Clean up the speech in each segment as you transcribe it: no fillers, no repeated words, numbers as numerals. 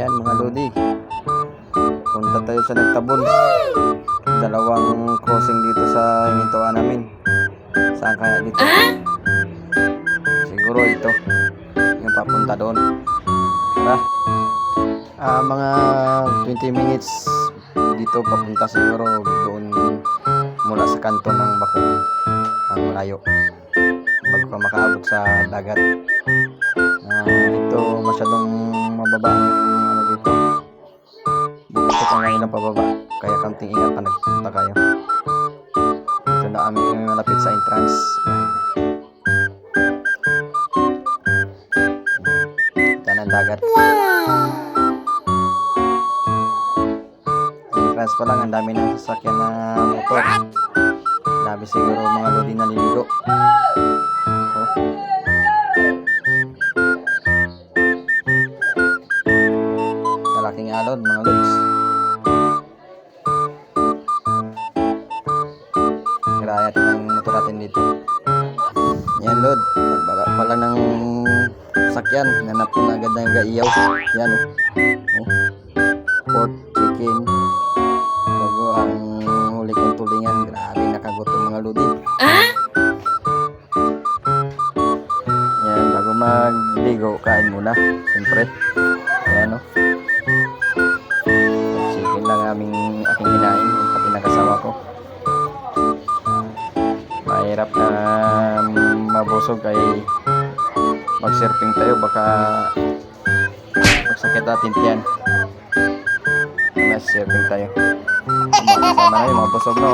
Yan mga lodi, punta tayo sa Nagtabon. Dalawang crossing dito sa hinintuan namin. Saan kaya dito? Siguro ito yung papunta doon. Tara. Mga 20 minutes dito papunta siguro doon mula sa kanto ng Bakong. Ang malayo bago ka makaabot sa dagat. Ito masyadong mababa ang ano dito. Bukit ang ngayon ng pababa, kaya kaunting ingat pa nagpunta kayo. Ito na aming malapit sa entrance. Diyan ang dagat. Entrance pa lang, ang dami ng sasakyan na motor. Dami siguro mga lodi naliligo. Malaking alon mga lods. Kiraya natin ang motor natin dito. Yan lod, pagbaba pa lang ng sakyan, nanap ko na agad ng gaiyaw. Yan pork, chicken, bago ang huli kong tulingan. Grabe nakagutom mga lodi. Yan, bago magligo, kain muna siyempre. Ayan chicken lang aking kinain, pati nakasawa ko. Mahirap na mabusog kay mag-surfing tayo, baka magsakit natin tiyan. Surfing tayo. Sama na yung mga busog na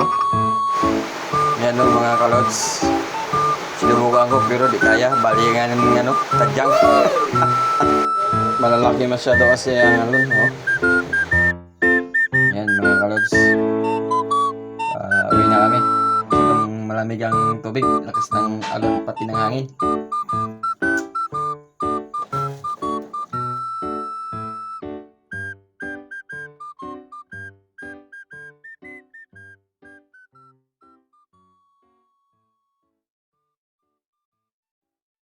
Yan mga kalods. Sinubukan ko pero di kaya. Balingan ng tadyang. Malalaki masyado kasi ang alon. Yan mga kalods. Uwi na kami. Malamig ang tubig. Lakas ng alon pati ng hangin.